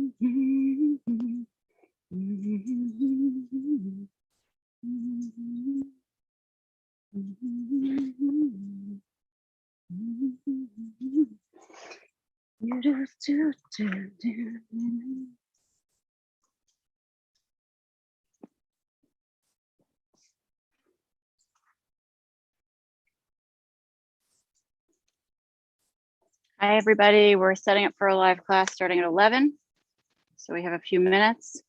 Hi, everybody. We're setting up for a live class starting at 11. So we have a few minutes.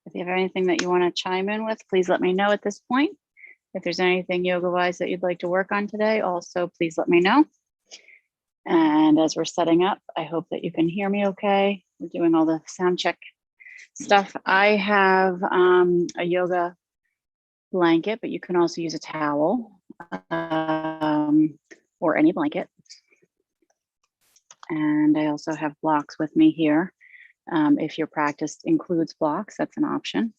If you have anything that you want to chime in with, please let me know at this point. If there's anything yoga-wise that you'd like to work on today, also please let me know. And as we're setting up, I hope that you can hear me okay. We're doing all the sound check stuff. I have a yoga blanket, but you can also use a towel or any blanket. And I also have blocks with me here. If your practice includes blocks, that's an option.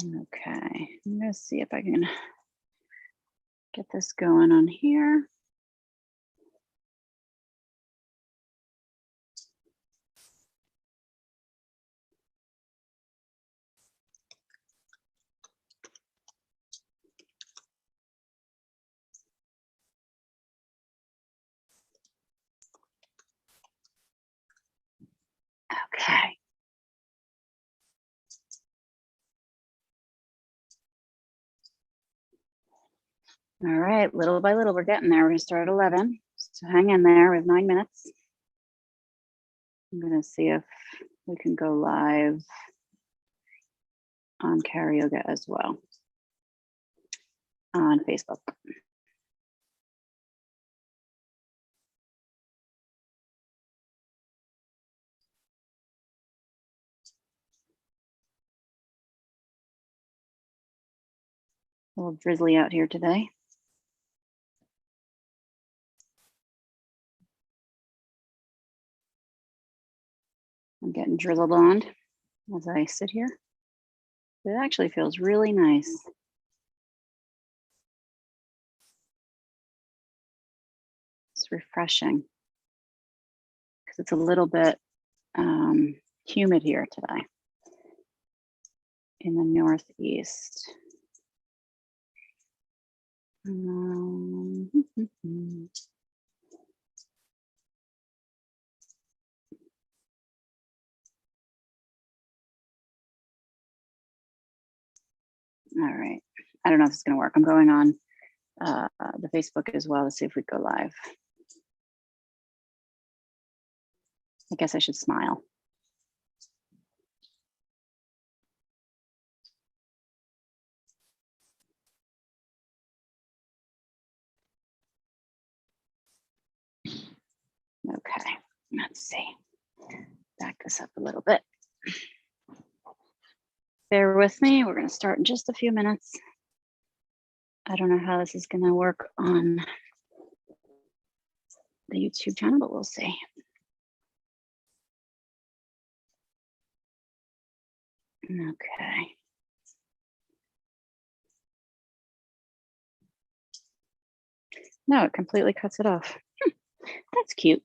Okay, I'm gonna see if I can get this going on here. Okay. All right, little by little, we're getting there. We're gonna start at 11. So hang in there, we have 9 minutes. I'm gonna see if we can go live on Yoga as well on Facebook. A little drizzly out here today. I'm getting drizzled on as I sit here. It actually feels really nice. It's refreshing because it's a little bit humid here today in the Northeast. All right, I don't know if it's gonna work. I'm going on the Facebook as well to see if we go live. I guess I should smile. Okay, let's see. Back this up a little bit. Bear with me. We're going to start in just a few minutes. I don't know how this is going to work on the YouTube channel, but we'll see. Okay. No, it completely cuts it off. That's cute.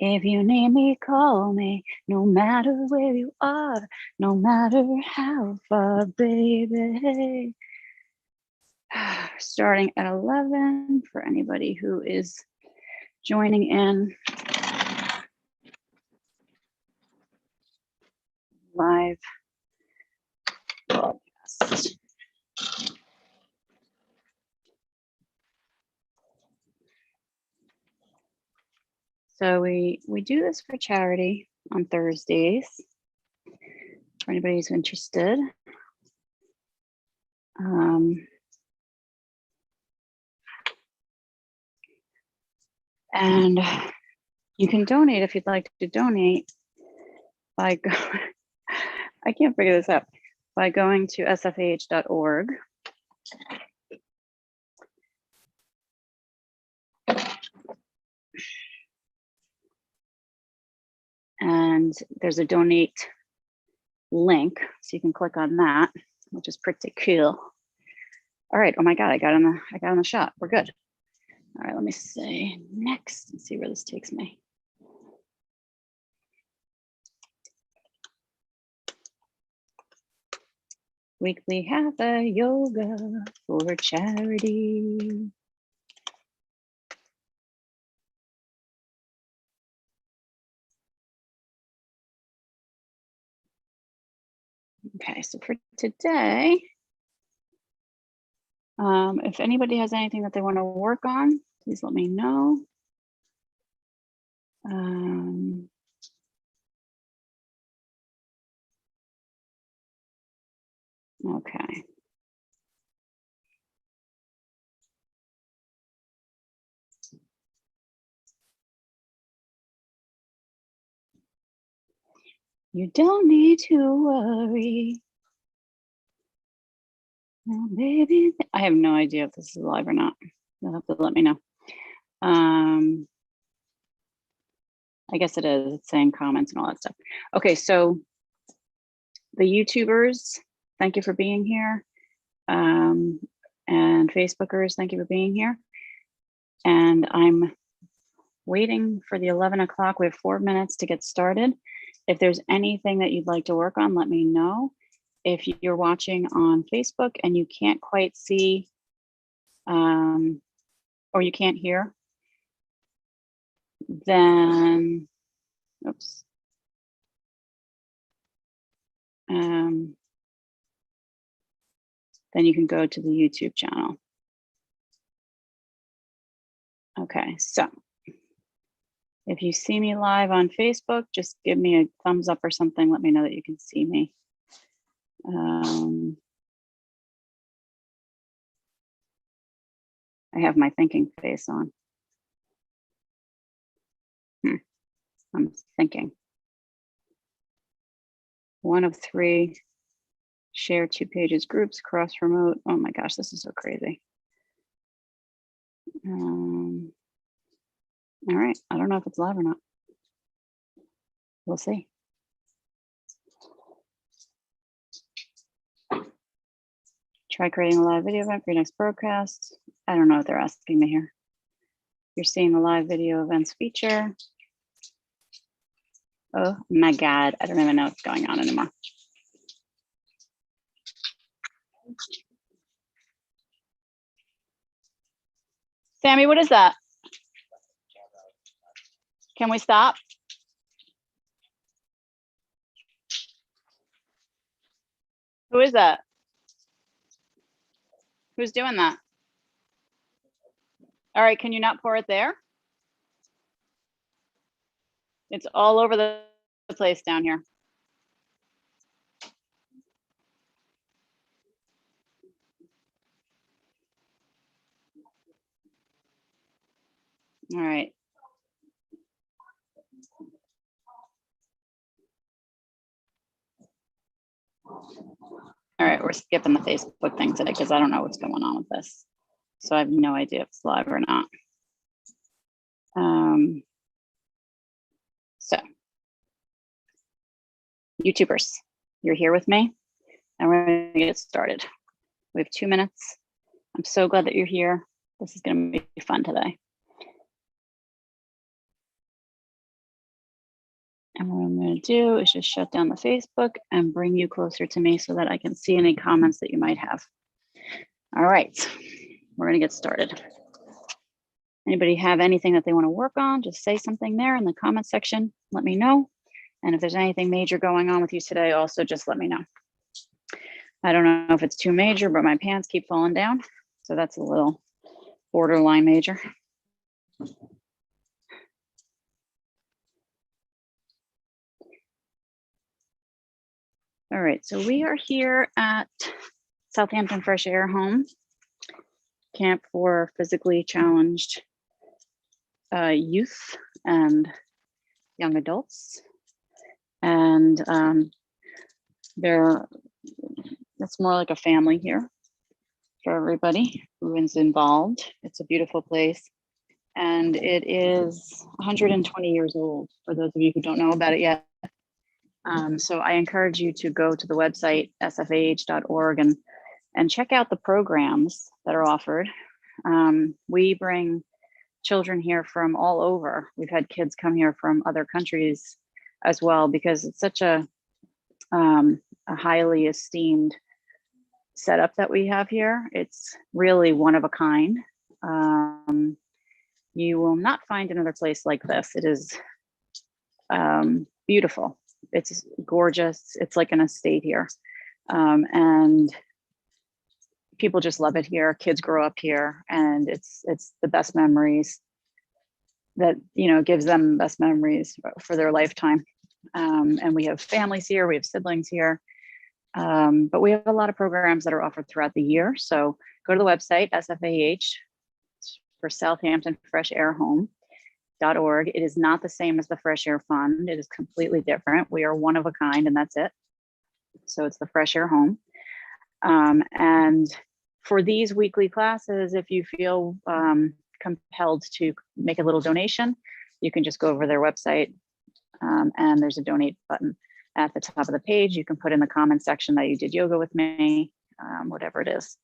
If you need me, call me, no matter where you are, no matter how far, baby. Starting at 11 for anybody who is joining in live broadcast. So we do this for charity on Thursdays, for anybody who's interested. And you can donate if you'd like to donate by I can't figure this out, by going to sfah.org And there's a donate link, so you can click on that, which is pretty cool. All right, oh my God, I got on the shot, we're good. All right, let me say next and see where this takes me. Weekly Hatha yoga for charity. Okay, so for today, if anybody has anything that they want to work on, please let me know. Okay. You don't need to worry. Oh, baby. I have no idea if this is live or not. You'll have to let me know. I guess it is. It's saying comments and all that stuff. Okay, so the YouTubers, thank you for being here. And Facebookers, thank you for being here. And I'm waiting for the 11 o'clock. We have 4 minutes to get started. If there's anything that you'd like to work on, let me know. If you're watching on Facebook and you can't quite see, or you can't hear, then, oops. Then you can go to the YouTube channel. Okay, so if you see me live on Facebook, just give me a thumbs up or something. Let me know that you can see me. I have my thinking face on. I'm thinking. 1 of 3, share 2 pages, groups, cross remote. Oh my gosh, this is so crazy. All right, I don't know if it's live or not. We'll see. Try creating a live video event for your next broadcast. I don't know what they're asking me here. You're seeing the live video events feature. Oh my God, I don't even know what's going on anymore. Sammy, what is that? Can we stop? Who is that? Who's doing that? All right, can you not pour it there? It's all over the place down here. All right. All right, we're skipping the Facebook thing today because I don't know what's going on with this. So I have no idea if it's live or not. So YouTubers, you're here with me and we're gonna get started. We have 2 minutes. I'm so glad that you're here. This is gonna be fun today. And what I'm gonna do is just shut down the Facebook and bring you closer to me so that I can see any comments that you might have. All right, we're gonna get started. Anybody have anything that they wanna work on, just say something there in the comment section, let me know. And if there's anything major going on with you today, also just let me know. I don't know if it's too major, but my pants keep falling down. So that's a little borderline major. All right, so we are here at Southampton Fresh Air Home, camp for physically challenged youth and young adults. And it's more like a family here for everybody who is involved. It's a beautiful place. And it is 120 years old, for those of you who don't know about it yet. So I encourage you to go to the website, sfah.org, and check out the programs that are offered. We bring children here from all over. We've had kids come here from other countries as well, because it's such a highly esteemed setup that we have here. It's really one of a kind. You will not find another place like this. It is beautiful. It's gorgeous. It's like an estate here. And people just love it here. Kids grow up here, and it's the best memories that, gives them the best memories for their lifetime. And we have families here, we have siblings here. But we have a lot of programs that are offered throughout the year. So go to the website, SFAH, for Southampton Fresh Air Home. .org. It is not the same as the Fresh Air Fund. It is completely different. We are one of a kind, and that's it. So it's the Fresh Air Home. And for these weekly classes, if you feel compelled to make a little donation, you can just go over their website, and there's a donate button at the top of the page. You can put in the comment section that you did yoga with me, whatever it is.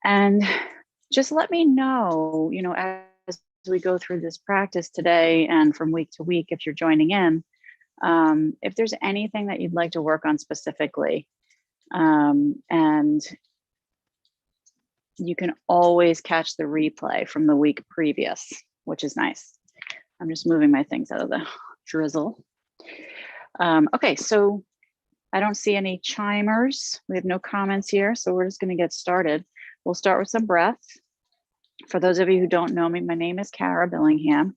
And just let me know, as we go through this practice today and from week to week, if you're joining in, if there's anything that you'd like to work on specifically. And you can always catch the replay from the week previous, which is nice. I'm just moving my things out of the drizzle. Okay, so I don't see any chimers. We have no comments here, so we're just going to get started. We'll start with some breath. For those of you who don't know me, my name is Kara Billingham,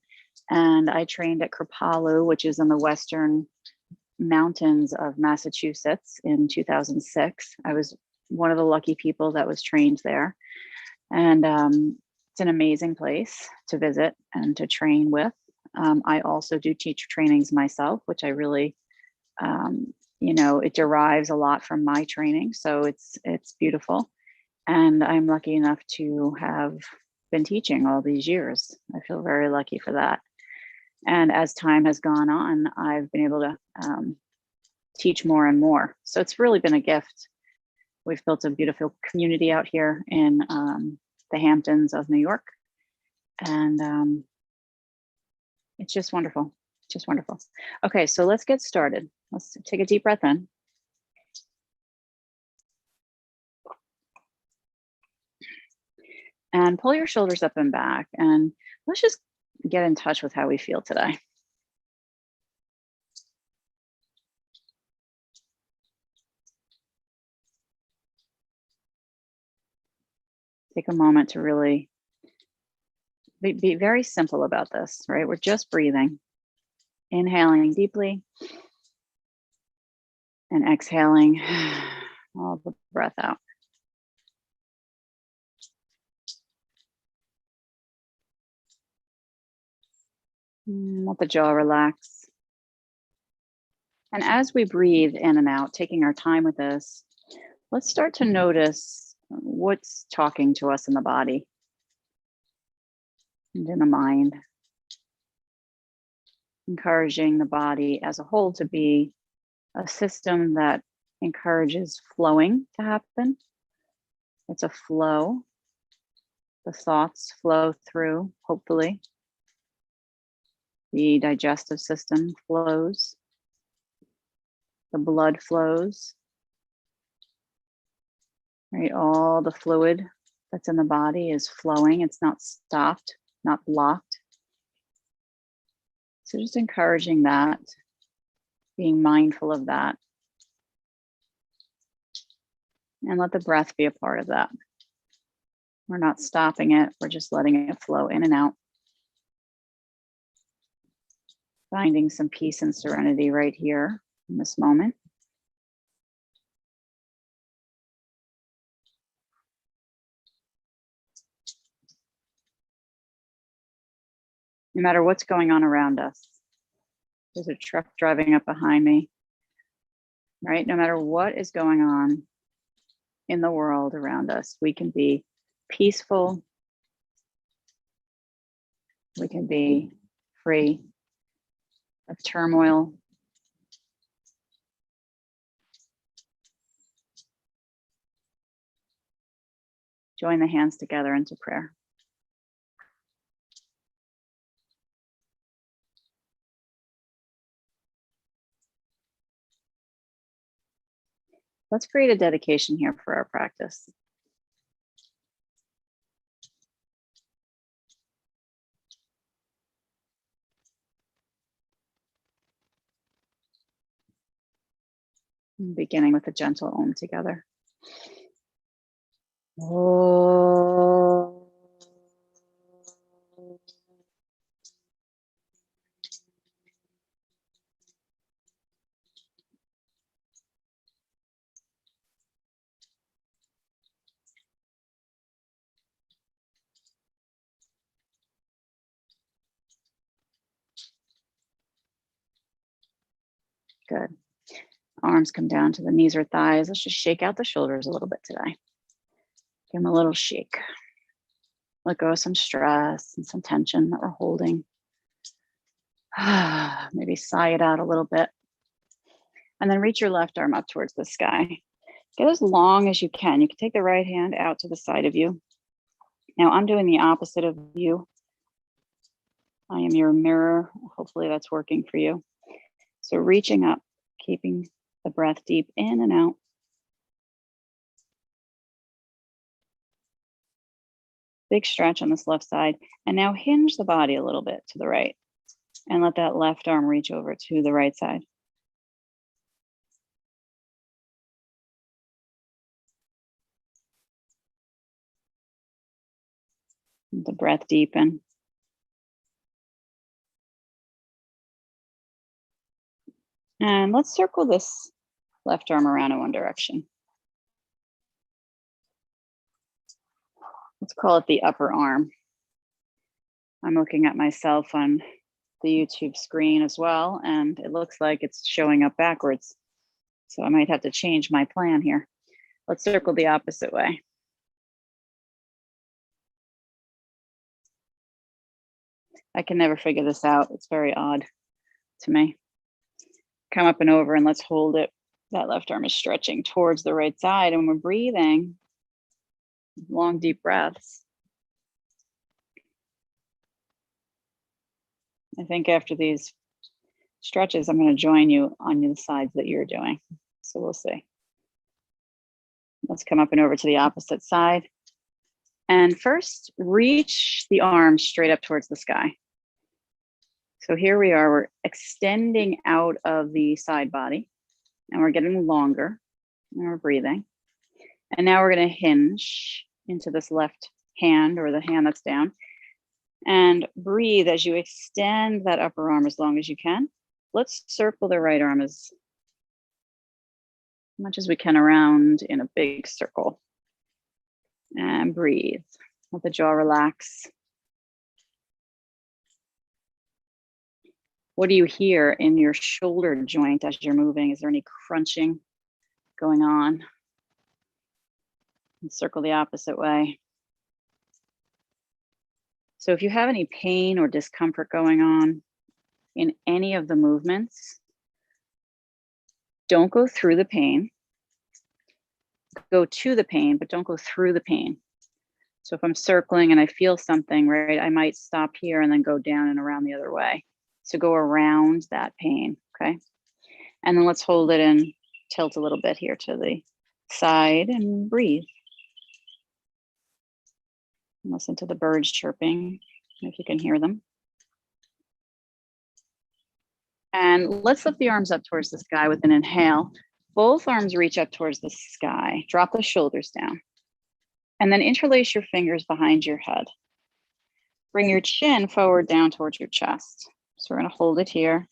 and I trained at Kripalu, which is in the western mountains of Massachusetts, in 2006. I was one of the lucky people that was trained there. And it's an amazing place to visit and to train with. I also do teacher trainings myself, which I really, it derives a lot from my training. So it's beautiful. And I'm lucky enough to have been teaching all these years. I feel very lucky for that. And as time has gone on, I've been able to teach more and more. So it's really been a gift. We've built a beautiful community out here in the Hamptons of New York. And it's just wonderful, just wonderful. Okay, so let's get started. Let's take a deep breath in. And pull your shoulders up and back, and let's just get in touch with how we feel today. Take a moment to really be very simple about this, right? We're just breathing, inhaling deeply and exhaling all the breath out. Let the jaw relax. And as we breathe in and out, taking our time with this, let's start to notice what's talking to us in the body and in the mind. Encouraging the body as a whole to be a system that encourages flowing to happen. It's a flow. The thoughts flow through, hopefully. The digestive system flows. The blood flows. Right, all the fluid that's in the body is flowing. It's not stopped, not blocked. So just encouraging that, being mindful of that. And let the breath be a part of that. We're not stopping it, we're just letting it flow in and out. Finding some peace and serenity right here in this moment. No matter what's going on around us. There's a truck driving up behind me, right? No matter what is going on in the world around us, we can be peaceful. We can be free of turmoil. Join the hands together into prayer. Let's create a dedication here for our practice. Beginning with a gentle Om together. Om. Good. Arms come down to the knees or thighs. Let's just shake out the shoulders a little bit today. Give them a little shake. Let go of some stress and some tension that we're holding. Maybe sigh it out a little bit. And then reach your left arm up towards the sky. Get as long as you can. You can take the right hand out to the side of you. Now I'm doing the opposite of you. I am your mirror. Hopefully that's working for you. So reaching up, keeping the breath deep in and out. Big stretch on this left side. And now hinge the body a little bit to the right and let that left arm reach over to the right side. The breath deepen. And let's circle this left arm around in one direction. Let's call it the upper arm. I'm looking at myself on the YouTube screen as well, and it looks like it's showing up backwards. So I might have to change my plan here. Let's circle the opposite way. I can never figure this out. It's very odd to me. Come up and over and let's hold it. That left arm is stretching towards the right side and we're breathing. Long, deep breaths. I think after these stretches, I'm going to join you on the sides that you're doing. So we'll see. Let's come up and over to the opposite side. And first, reach the arms straight up towards the sky. So here we are, we're extending out of the side body and we're getting longer and we're breathing. And now we're going to hinge into this left hand or the hand that's down and breathe as you extend that upper arm as long as you can. Let's circle the right arm as much as we can around in a big circle and breathe. Let the jaw relax. What do you hear in your shoulder joint as you're moving? Is there any crunching going on? And circle the opposite way. So if you have any pain or discomfort going on in any of the movements, don't go through the pain. Go to the pain, but don't go through the pain. So if I'm circling and I feel something, right, I might stop here and then go down and around the other way. So go around that pain, okay? And then let's hold it and tilt a little bit here to the side and breathe. Listen to the birds chirping, if you can hear them. And let's lift the arms up towards the sky with an inhale. Both arms reach up towards the sky. Drop the shoulders down. And then interlace your fingers behind your head. Bring your chin forward down towards your chest. So we're going to hold it here.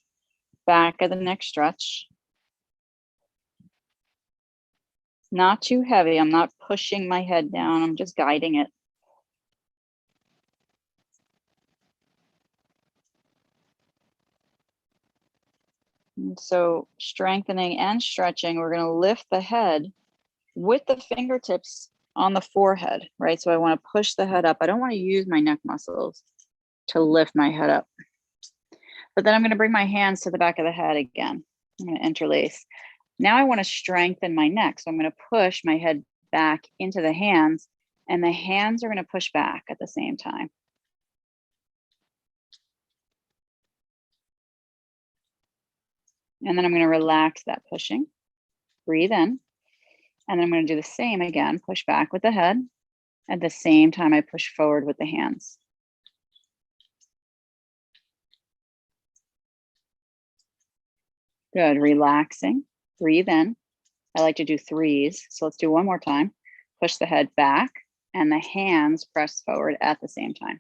Back of the neck stretch. Not too heavy. I'm not pushing my head down. I'm just guiding it. And so strengthening and stretching, we're going to lift the head with the fingertips on the forehead, right? So I want to push the head up. I don't want to use my neck muscles to lift my head up. But then I'm going to bring my hands to the back of the head again. I'm going to interlace. Now I want to strengthen my neck. So I'm going to push my head back into the hands And the hands are going to push back at the same time. And then I'm going to relax that pushing. Breathe in. And then I'm going to do the same again. Push back with the head. At the same time, I push forward with the hands. Good. Relaxing. Breathe in. I like to do threes. So let's do one more time. Push the head back and the hands press forward at the same time.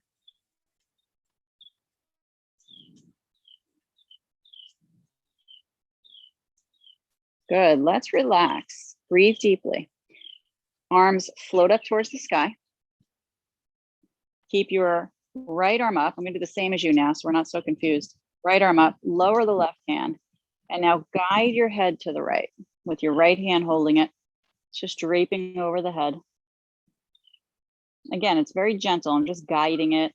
Good. Let's relax. Breathe deeply. Arms float up towards the sky. Keep your right arm up. I'm going to do the same as you now, so we're not so confused. Right arm up, lower the left hand, and now guide your head to the right with your right hand holding it, just draping over the head. Again, it's very gentle. I'm just guiding it.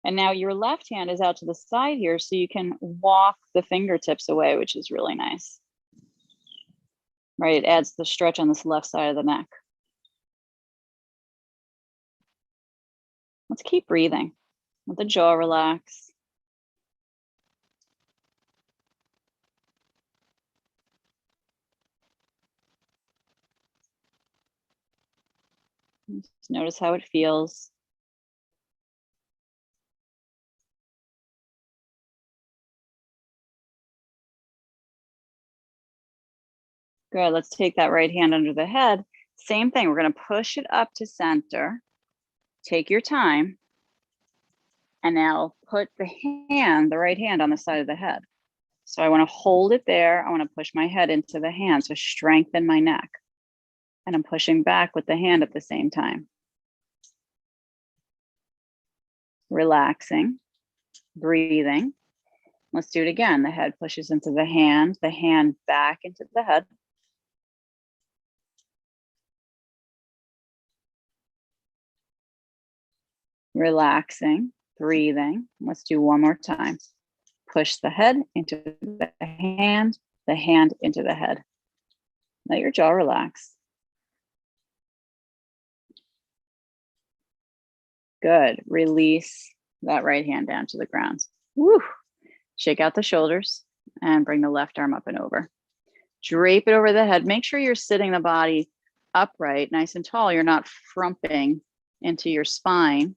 And now your left hand is out to the side here, so you can walk the fingertips away, which is really nice. Right, it adds the stretch on this left side of the neck. Let's keep breathing. Let the jaw relax. Just notice how it feels. Good, let's take that right hand under the head. Same thing, we're gonna push it up to center. Take your time. And now put the right hand on the side of the head. So I wanna hold it there. I wanna push my head into the hand, so strengthen my neck. And I'm pushing back with the hand at the same time. Relaxing, breathing. Let's do it again. The head pushes into the hand back into the head. Relaxing, breathing. Let's do one more time. Push the head into the hand into the head. Let your jaw relax. Good. Release that right hand down to the ground. Woo. Shake out the shoulders and bring the left arm up and over. Drape it over the head. Make sure you're sitting the body upright, nice and tall. You're not frumping into your spine.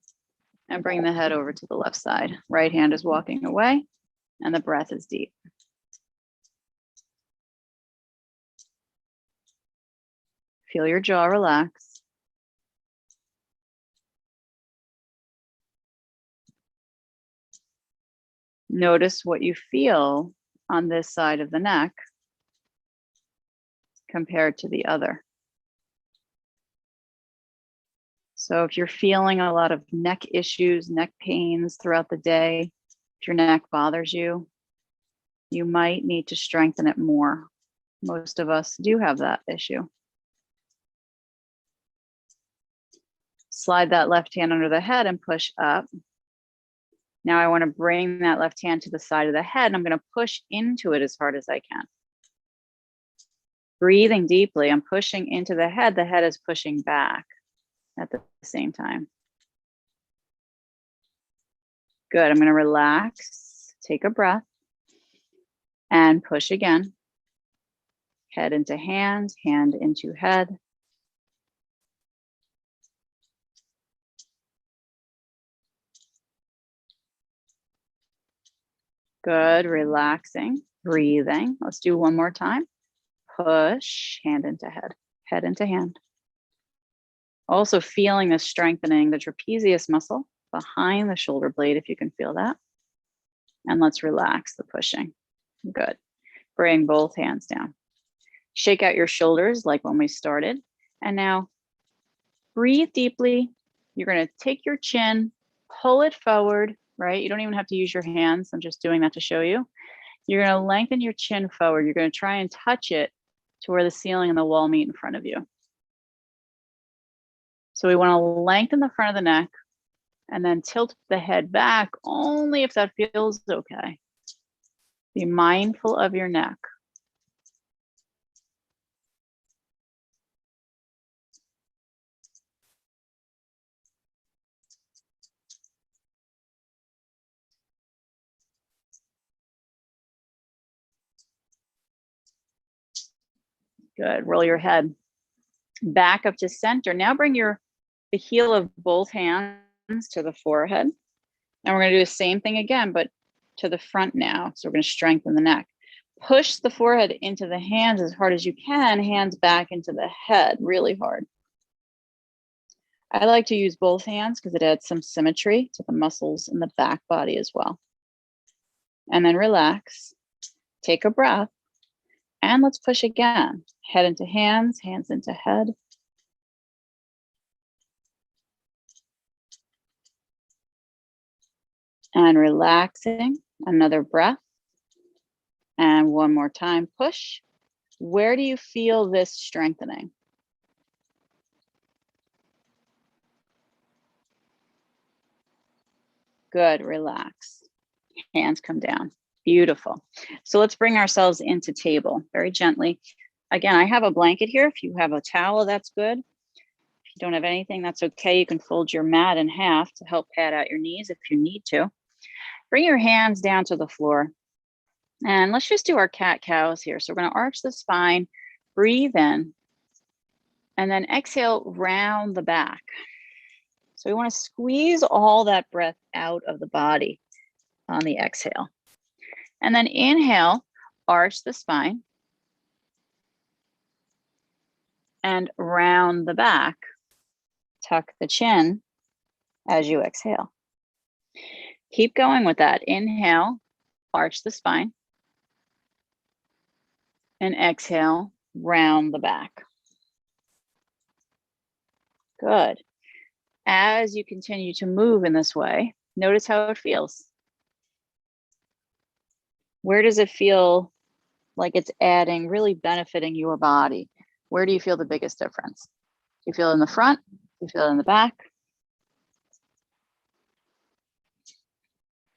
And bring the head over to the left side. Right hand is walking away and the breath is deep. Feel your jaw relax. Notice what you feel on this side of the neck compared to the other. So if you're feeling a lot of neck issues, neck pains throughout the day, if your neck bothers you, you might need to strengthen it more. Most of us do have that issue. Slide that left hand under the head and push up. Now I want to bring that left hand to the side of the head, and I'm going to push into it as hard as I can. Breathing deeply, I'm pushing into the head is pushing back at the same time. Good, I'm going to relax, take a breath, and push again. Head into hand into head. Good, relaxing, breathing. Let's do one more time. Push, hand into head into hand. Also feeling the strengthening, the trapezius muscle behind the shoulder blade, if you can feel that. And let's relax the pushing. Good. Bring both hands down. Shake out your shoulders like when we started. And now breathe deeply. You're going to take your chin, pull it forward, right? You don't even have to use your hands. I'm just doing that to show you. You're going to lengthen your chin forward. You're going to try and touch it to where the ceiling and the wall meet in front of you. So we want to lengthen the front of the neck and then tilt the head back only if that feels okay. Be mindful of your neck. Good. Roll your head back up to center. Now bring the heel of both hands to the forehead. And we're going to do the same thing again, but to the front now. So we're going to strengthen the neck. Push the forehead into the hands as hard as you can, hands back into the head, really hard. I like to use both hands because it adds some symmetry to the muscles in the back body as well. And then relax, take a breath, and let's push again. Head into hands, hands into head. And relaxing, another breath. And one more time, push. Where do you feel this strengthening? Good, relax. Hands come down. Beautiful. So let's bring ourselves into table very gently. Again, I have a blanket here. If you have a towel, that's good. If you don't have anything, that's okay. You can fold your mat in half to help pad out your knees if you need to. Bring your hands down to the floor. And let's just do our cat-cows here. So we're going to arch the spine, breathe in, and then exhale, round the back. So we want to squeeze all that breath out of the body on the exhale. And then inhale, arch the spine, and round the back. Tuck the chin as you exhale. Keep going with that. Inhale, arch the spine, and exhale, round the back. Good. As you continue to move in this way, notice how it feels. Where does it feel like it's adding, really benefiting your body? Where do you feel the biggest difference? Do you feel it in the front? Do you feel it in the back?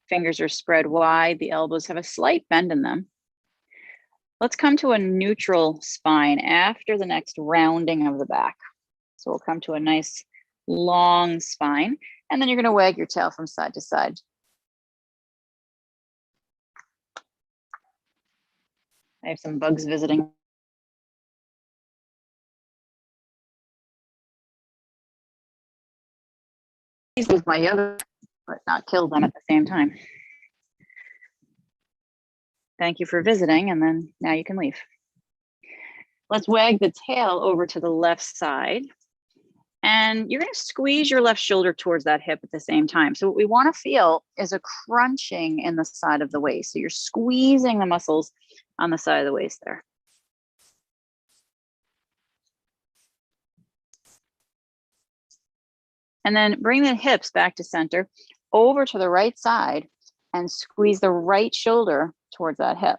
Fingers are spread wide. The elbows have a slight bend in them. Let's come to a neutral spine after the next rounding of the back. So we'll come to a nice long spine, and then you're going to wag your tail from side to side. I have some bugs visiting. With my yoga, but not kill them at the same time. Thank you for visiting, and then now you can leave. Let's wag the tail over to the left side. And you're going to squeeze your left shoulder towards that hip at the same time. So what we want to feel is a crunching in the side of the waist. So you're squeezing the muscles on the side of the waist there. And then bring the hips back to center, over to the right side, and squeeze the right shoulder towards that hip.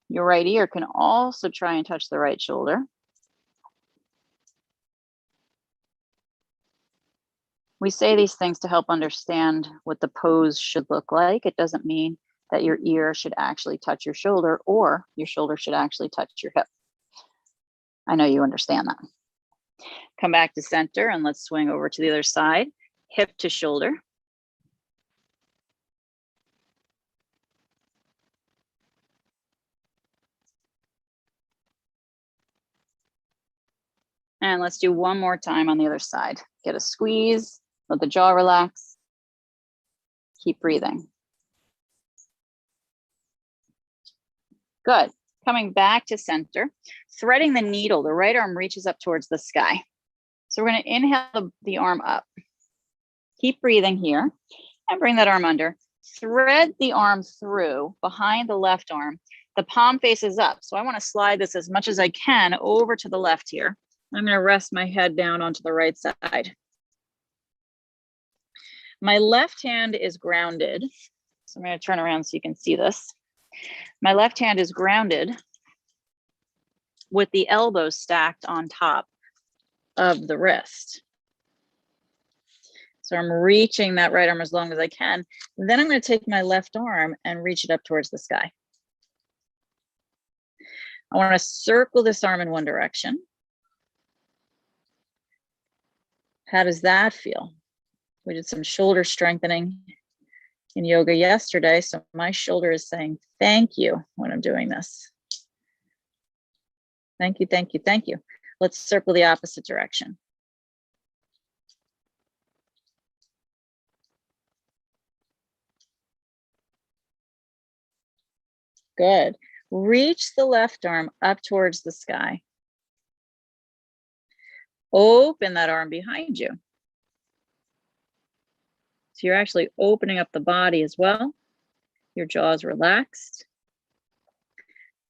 Your right ear can also try and touch the right shoulder. We say these things to help understand what the pose should look like. It doesn't mean that your ear should actually touch your shoulder or your shoulder should actually touch your hip. I know you understand that. Come back to center and let's swing over to the other side, hip to shoulder. And let's do one more time on the other side. Get a squeeze, let the jaw relax. Keep breathing. Good. Coming back to center, threading the needle, the right arm reaches up towards the sky. So we're going to inhale the arm up. Keep breathing here and bring that arm under. Thread the arm through behind the left arm. The palm faces up. So I want to slide this as much as I can over to the left here. I'm going to rest my head down onto the right side. My left hand is grounded. So I'm going to turn around so you can see this. My left hand is grounded with the elbow stacked on top of the wrist. So I'm reaching that right arm as long as I can. Then I'm going to take my left arm and reach it up towards the sky. I want to circle this arm in one direction. How does that feel? We did some shoulder strengthening in yoga yesterday, so my shoulder is saying thank you when I'm doing this. Thank you, thank you, thank you. Let's circle the opposite direction. Good. Reach the left arm up towards the sky. Open that arm behind you. So you're actually opening up the body as well. Your jaw is relaxed.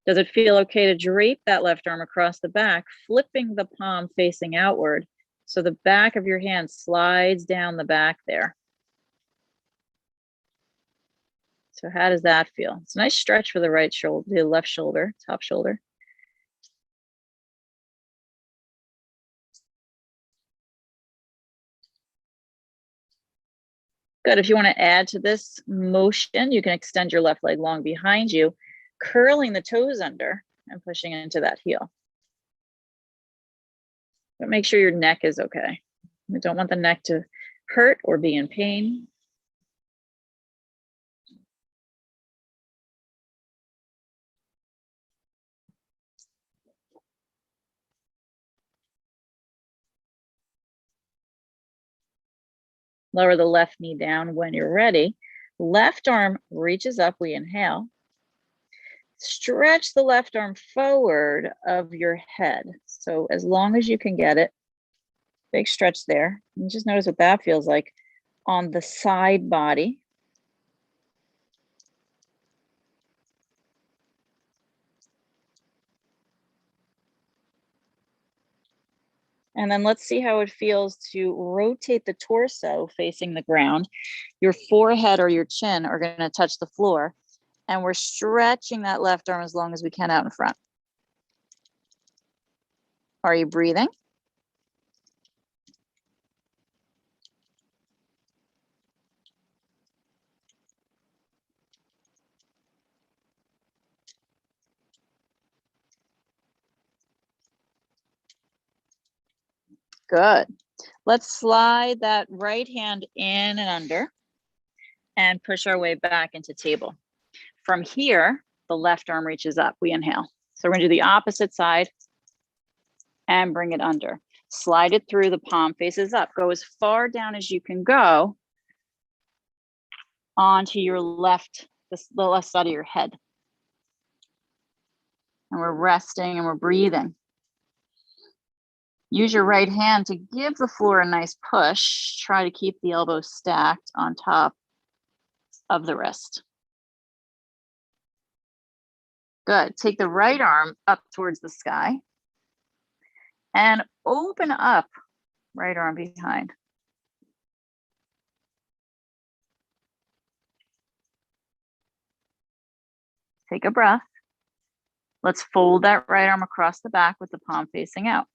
Does it feel okay to drape that left arm across the back, flipping the palm facing outward so the back of your hand slides down the back there? So how does that feel? It's a nice stretch for the right shoulder, the left shoulder, top shoulder. Good. If you want to add to this motion, you can extend your left leg long behind you, curling the toes under and pushing into that heel. But make sure your neck is okay. We don't want the neck to hurt or be in pain. Lower the left knee down when you're ready. Left arm reaches up, we inhale. Stretch the left arm forward of your head. So as long as you can get it, big stretch there. And just notice what that feels like on the side body. And then let's see how it feels to rotate the torso facing the ground. Your forehead or your chin are going to touch the floor. And we're stretching that left arm as long as we can out in front. Are you breathing? Good. Let's slide that right hand in and under and push our way back into table. From here, the left arm reaches up. We inhale. So we're going to do the opposite side and bring it under. Slide it through, the palm faces up. Go as far down as you can go onto your left, the left side of your head. And we're resting and we're breathing. Use your right hand to give the floor a nice push. Try to keep the elbow stacked on top of the wrist. Good. Take the right arm up towards the sky and open up right arm behind. Take a breath. Let's fold that right arm across the back with the palm facing out.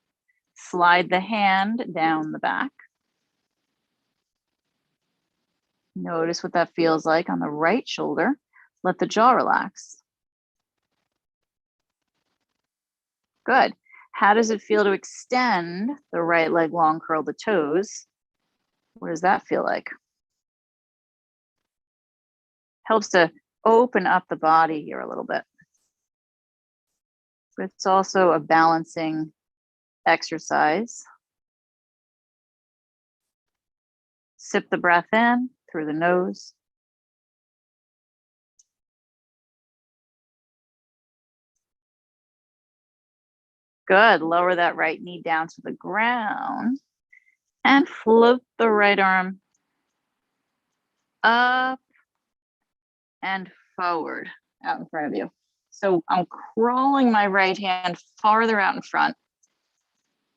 Slide the hand down the back. Notice what that feels like on the right shoulder. Let the jaw relax. Good. How does it feel to extend the right leg long, curl the toes? What does that feel like? Helps to open up the body here a little bit. But it's also a balancing exercise. Sip the breath in through the nose. Good. Lower that right knee down to the ground and float the right arm up and forward out in front of you. So I'm crawling my right hand farther out in front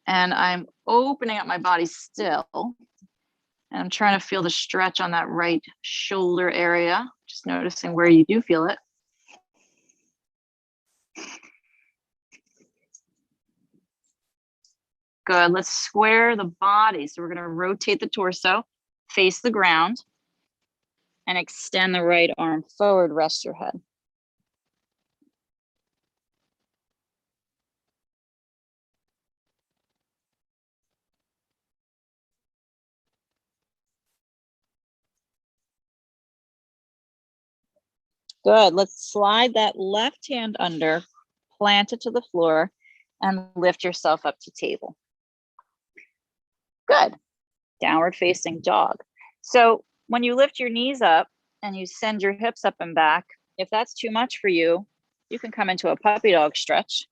and I'm opening up my body still. And I'm trying to feel the stretch on that right shoulder area, just noticing where you do feel it. Good. Let's square the body. So we're going to rotate the torso, face the ground, and extend the right arm forward. Rest your head. Good. Let's slide that left hand under, plant it to the floor, and lift yourself up to table. Good. Downward facing dog. So when you lift your knees up and you send your hips up and back, if that's too much for you, you can come into a puppy dog stretch.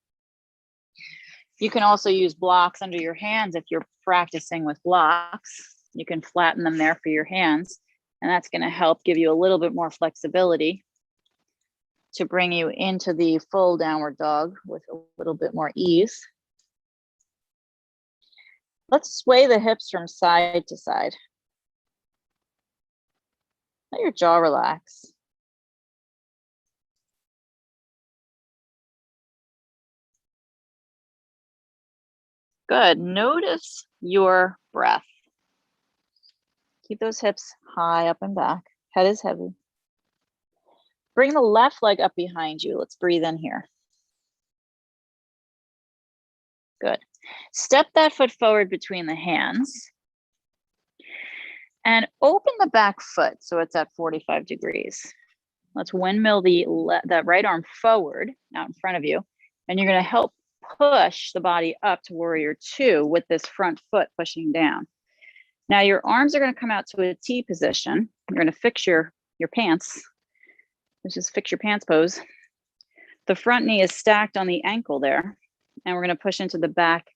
You can also use blocks under your hands if you're practicing with blocks. You can flatten them there for your hands, and that's going to help give you a little bit more flexibility to bring you into the full downward dog with a little bit more ease. Let's sway the hips from side to side. Let your jaw relax. Good. Notice your breath. Keep those hips high up and back. Head is heavy. Bring the left leg up behind you. Let's breathe in here. Good. Step that foot forward between the hands and open the back foot so it's at 45 degrees. Let's windmill that right arm forward out in front of you, and you're going to help push the body up to warrior two with this front foot pushing down. Now your arms are going to come out to a T position. You're going to fix your pants. Let's just fix your pants pose. The front knee is stacked on the ankle there, and we're going to push into the back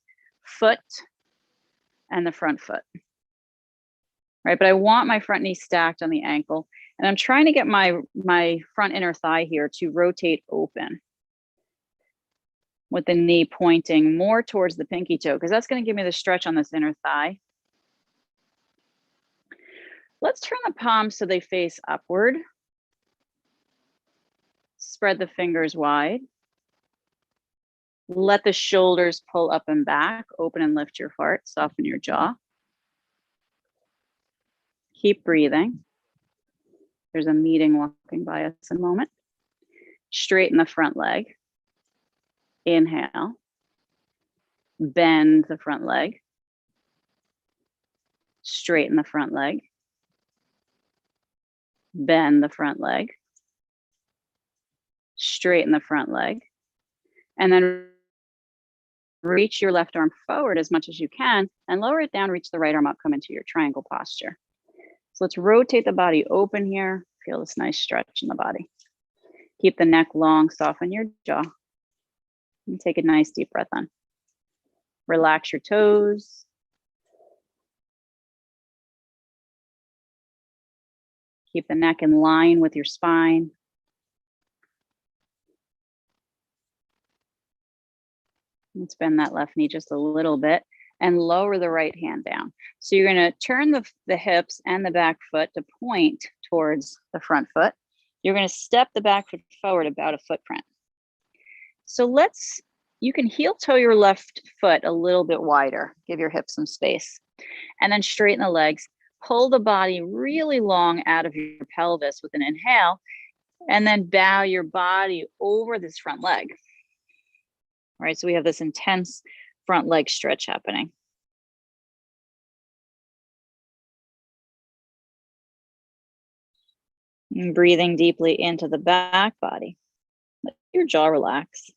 foot and the front foot. Right, but I want my front knee stacked on the ankle, and I'm trying to get my front inner thigh here to rotate open with the knee pointing more towards the pinky toe, because that's going to give me the stretch on this inner thigh. Let's turn the palms so they face upward. Spread the fingers wide. Let the shoulders pull up and back. Open and lift your heart. Soften your jaw. Keep breathing. There's a meeting walking by us in a moment. Straighten the front leg. Inhale. Bend the front leg. Straighten the front leg. Bend the front leg. Straighten the front leg. And then reach your left arm forward as much as you can and lower it down, reach the right arm up, come into your triangle posture. So let's rotate the body open here. Feel this nice stretch in the body. Keep the neck long, soften your jaw. And take a nice deep breath in. Relax your toes. Keep the neck in line with your spine. Let's bend that left knee just a little bit and lower the right hand down. So you're going to turn the hips and the back foot to point towards the front foot. You're going to step the back foot forward about a footprint. So you can heel toe your left foot a little bit wider. Give your hips some space. And then straighten the legs. Pull the body really long out of your pelvis with an inhale. And then bow your body over this front leg. All right, so we have this intense front leg stretch happening. And breathing deeply into the back body. Let your jaw relax.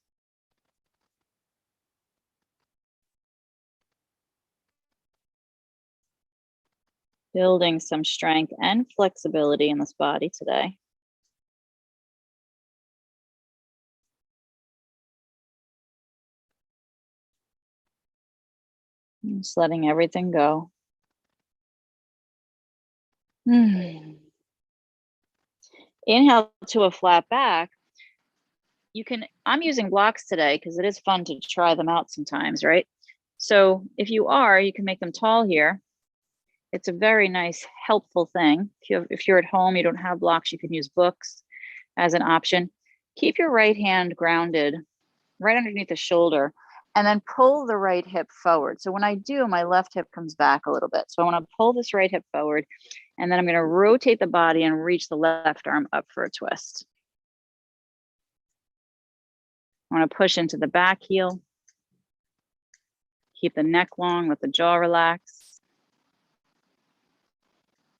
Building some strength and flexibility in this body today. Just letting everything go. Inhale to a flat back. I'm using blocks today because it is fun to try them out sometimes, right? So if you can make them tall here. It's a very nice, helpful thing. If you're at home, you don't have blocks, you can use books as an option. Keep your right hand grounded right underneath the shoulder, and then pull the right hip forward. So when I do, my left hip comes back a little bit. So I want to pull this right hip forward, and then I'm going to rotate the body and reach the left arm up for a twist. I want to push into the back heel. Keep the neck long, let the jaw relax.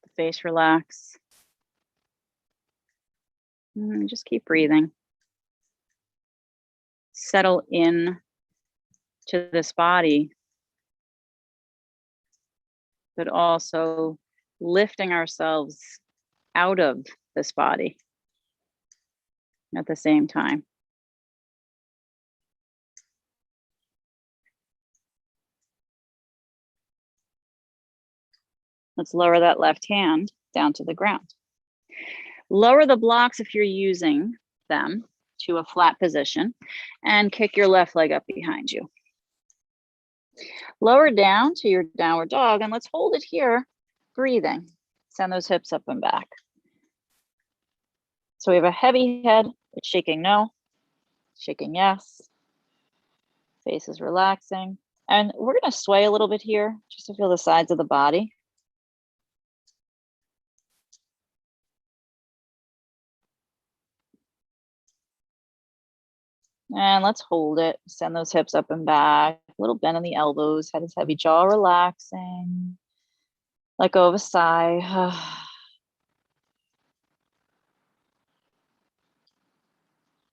The face relax. And just keep breathing. Settle in to this body, but also lifting ourselves out of this body at the same time. Let's lower that left hand down to the ground. Lower the blocks if you're using them to a flat position and kick your left leg up behind you. Lower down to your downward dog and let's hold it here, breathing. Send those hips up and back. So we have a heavy head, it's shaking no, shaking yes. Face is relaxing. And we're gonna sway a little bit here just to feel the sides of the body. And let's hold it. Send those hips up and back. A little bend in the elbows. Head is heavy, jaw relaxing. Let go of a sigh.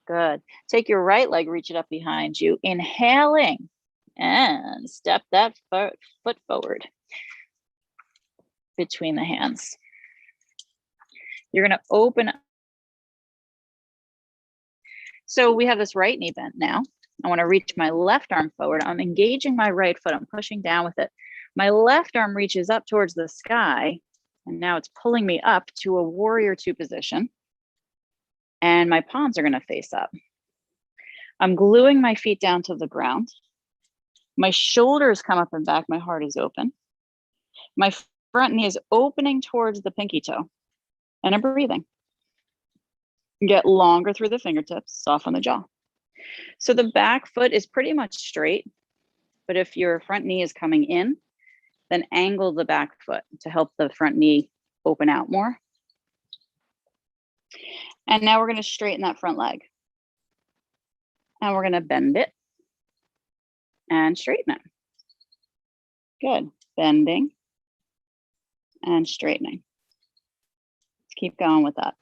Good. Take your right leg, reach it up behind you. Inhaling and step that foot forward between the hands. You're going to open. So we have this right knee bent now. I want to reach my left arm forward. I'm engaging my right foot. I'm pushing down with it. My left arm reaches up towards the sky. And now it's pulling me up to a warrior two position. And my palms are going to face up. I'm gluing my feet down to the ground. My shoulders come up and back. My heart is open. My front knee is opening towards the pinky toe. And I'm breathing. Get longer through the fingertips, soften the jaw. So the back foot is pretty much straight, but if your front knee is coming in, then angle the back foot to help the front knee open out more. And now we're going to straighten that front leg. And we're going to bend it and straighten it. Good. Bending and straightening. Let's keep going with that.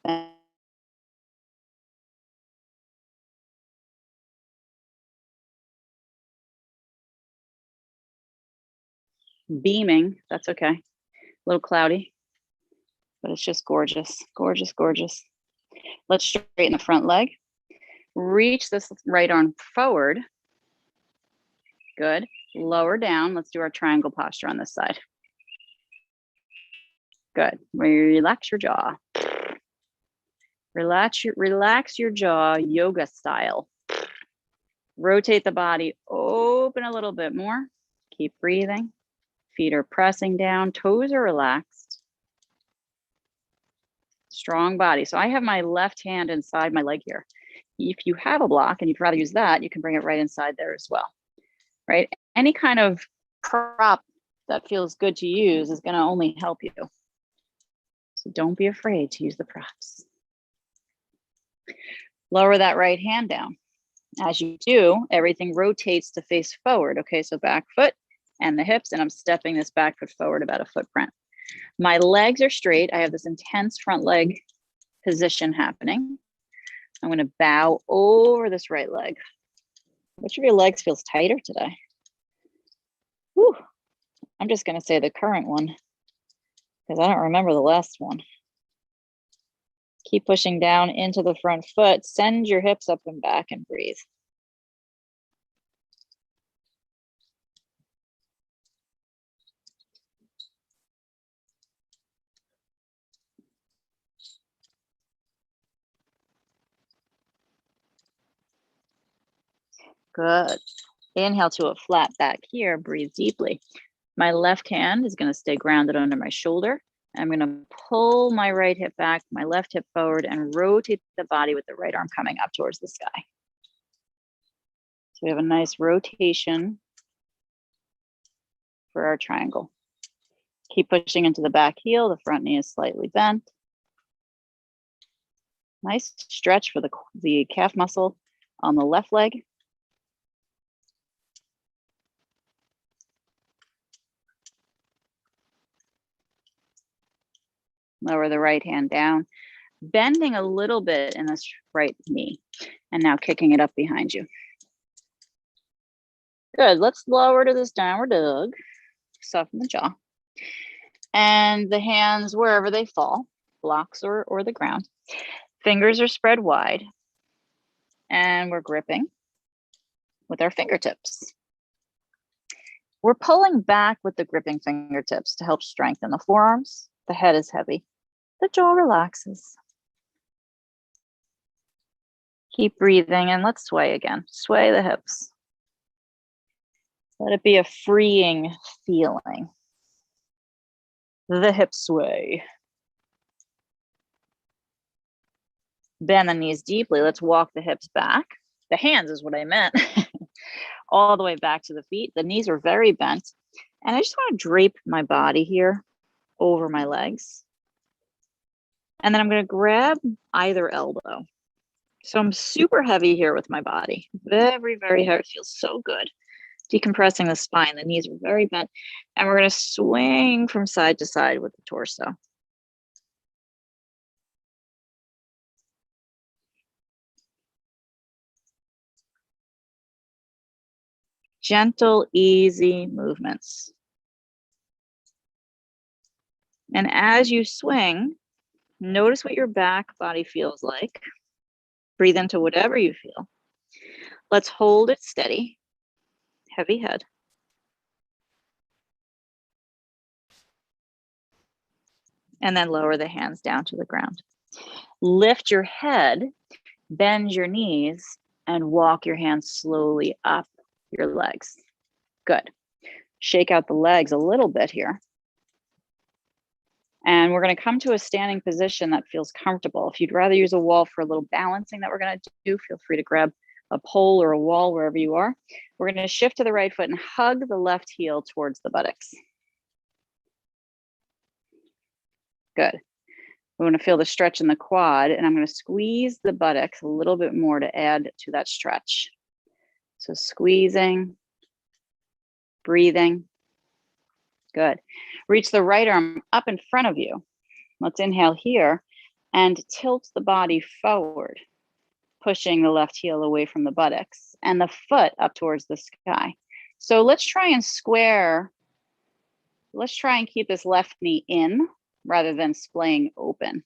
Beaming, that's okay. A little cloudy, but it's just gorgeous, gorgeous, gorgeous. Let's straighten the front leg. Reach this right arm forward. Good. Lower down. Let's do our triangle posture on this side. Good. Relax your jaw. Relax your jaw, yoga style. Rotate the body, open a little bit more. Keep breathing. Feet are pressing down, toes are relaxed. Strong body. So I have my left hand inside my leg here. If you have a block and you'd rather use that, you can bring it right inside there as well, right? Any kind of prop that feels good to use is going to only help you. So don't be afraid to use the props. Lower that right hand down. As you do, everything rotates to face forward. Okay, so back foot and the hips, and I'm stepping this back foot forward about a footprint. My legs are straight. I have this intense front leg position happening. I'm going to bow over this right leg. Which of your legs feels tighter today? Whew. I'm just going to say the current one because I don't remember the last one. Keep pushing down into the front foot. Send your hips up and back and breathe. Good. Inhale to a flat back here. Breathe deeply. My left hand is going to stay grounded under my shoulder. I'm going to pull my right hip back, my left hip forward, and rotate the body with the right arm coming up towards the sky. So we have a nice rotation for our triangle. Keep pushing into the back heel. The front knee is slightly bent. Nice stretch for the calf muscle on the left leg. Lower the right hand down, bending a little bit in this right knee, and now kicking it up behind you. Good. Let's lower to this downward dog. Soften the jaw. And the hands wherever they fall, blocks or the ground. Fingers are spread wide. And we're gripping with our fingertips. We're pulling back with the gripping fingertips to help strengthen the forearms. The head is heavy. The jaw relaxes. Keep breathing and let's sway again. Sway the hips. Let it be a freeing feeling. The hip sway. Bend the knees deeply. Let's walk the hips back. The hands is what I meant. All the way back to the feet. The knees are very bent. And I just want to drape my body here over my legs. And then I'm going to grab either elbow. So I'm super heavy here with my body. Very, very heavy. It feels so good. Decompressing the spine. The knees are very bent. And we're going to swing from side to side with the torso. Gentle, easy movements. And as you swing, notice what your back body feels like. Breathe into whatever you feel. Let's hold it steady. Heavy head. And then lower the hands down to the ground. Lift your head, bend your knees, and walk your hands slowly up your legs. Good. Shake out the legs a little bit here. And we're going to come to a standing position that feels comfortable. If you'd rather use a wall for a little balancing that we're going to do, feel free to grab a pole or a wall wherever you are. We're going to shift to the right foot and hug the left heel towards the buttocks. Good. We want to feel the stretch in the quad, and I'm going to squeeze the buttocks a little bit more to add to that stretch. So squeezing, breathing. Good. Reach the right arm up in front of you. Let's inhale here and tilt the body forward, pushing the left heel away from the buttocks and the foot up towards the sky. So let's try and square. Let's try and keep this left knee in rather than splaying open.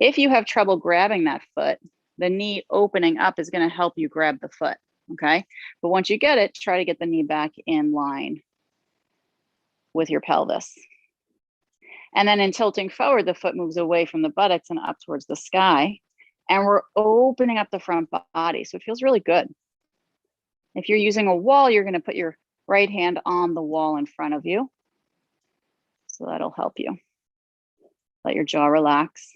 If you have trouble grabbing that foot, the knee opening up is going to help you grab the foot, okay? But once you get it, try to get the knee back in line with your pelvis. And then in tilting forward, the foot moves away from the buttocks and up towards the sky. And we're opening up the front body. So it feels really good. If you're using a wall, you're going to put your right hand on the wall in front of you. So that'll help you. Let your jaw relax.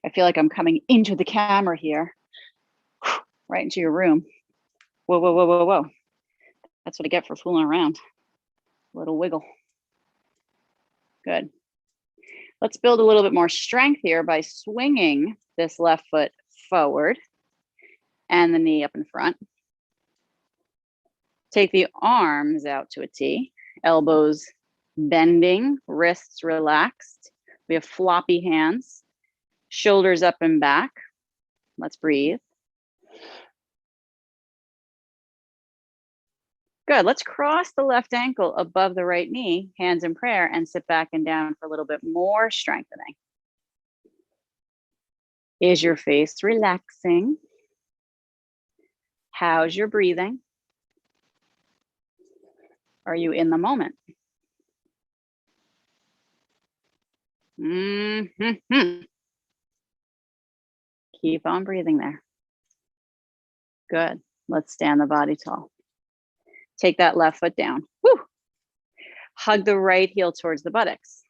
I feel like I'm coming into the camera here, right into your room. Whoa, whoa, whoa, whoa, whoa. That's what I get for fooling around. A little wiggle. Good. Let's build a little bit more strength here by swinging this left foot forward and the knee up in front. Take the arms out to a T, elbows bending, wrists relaxed. We have floppy hands, shoulders up and back. Let's breathe. Good. Let's cross the left ankle above the right knee, hands in prayer, and sit back and down for a little bit more strengthening. Is your face relaxing? How's your breathing? Are you in the moment? Keep on breathing there. Good. Let's stand the body tall. Take that left foot down. Woo. Hug the right heel towards the buttocks.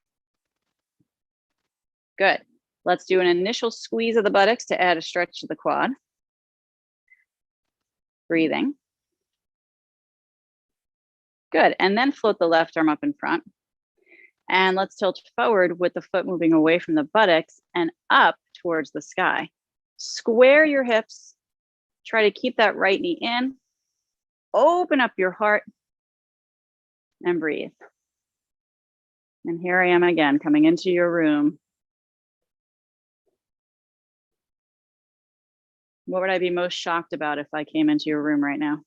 Good. Let's do an initial squeeze of the buttocks to add a stretch to the quad. Breathing. Good. And then float the left arm up in front. And let's tilt forward with the foot moving away from the buttocks and up towards the sky. Square your hips. Try to keep that right knee in. Open up your heart and breathe. And here I am again, coming into your room. What would I be most shocked about if I came into your room right now?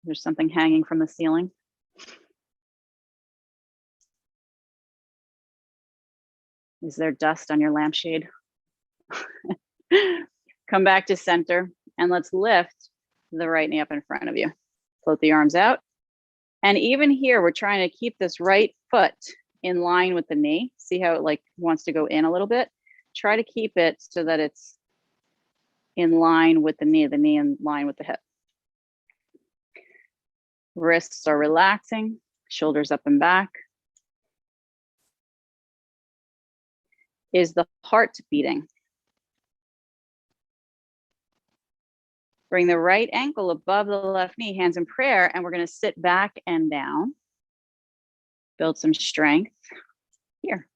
There's something hanging from the ceiling. Is there dust on your lampshade? Come back to center and let's lift the right knee up in front of you. Float the arms out. And even here, we're trying to keep this right foot in line with the knee. See how it like wants to go in a little bit? Try to keep it so that it's in line with the knee in line with the hip. Wrists are relaxing, shoulders up and back. Is the heart beating? Bring the right ankle above the left knee, hands in prayer, and we're going to sit back and down. Build some strength here.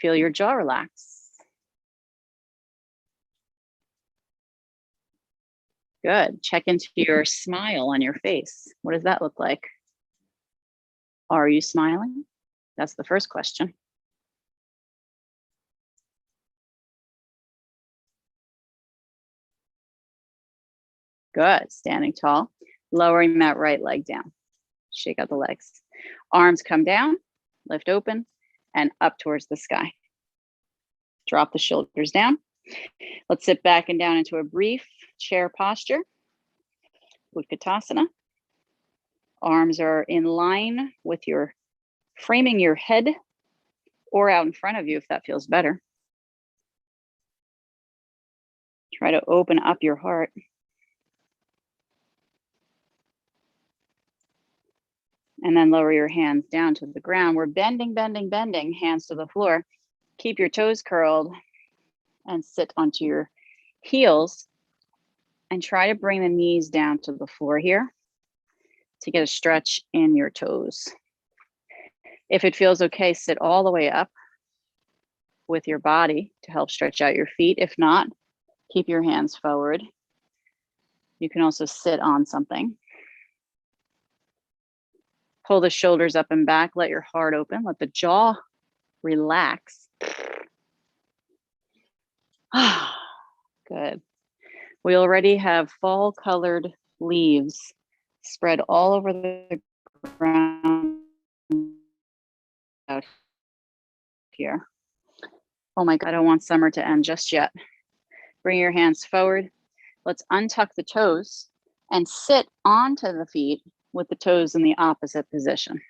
Feel your jaw relax. Good. Check into your smile on your face. What does that look like? Are you smiling? That's the first question. Good. Standing tall, lowering that right leg down. Shake out the legs. Arms come down, lift open, and up towards the sky. Drop the shoulders down. Let's sit back and down into a brief chair posture. Utkatasana. Arms are in line with your framing your head or out in front of you if that feels better. Try to open up your heart. And then lower your hands down to the ground. We're bending, bending, bending, hands to the floor. Keep your toes curled and sit onto your heels and try to bring the knees down to the floor here to get a stretch in your toes. If it feels okay, sit all the way up with your body to help stretch out your feet. If not, keep your hands forward. You can also sit on something. Pull the shoulders up and back, let your heart open, let the jaw relax. Good. We already have fall colored leaves spread all over the ground out here. Oh my God, I don't want summer to end just yet. Bring your hands forward. Let's untuck the toes and sit onto the feet with the toes in the opposite position.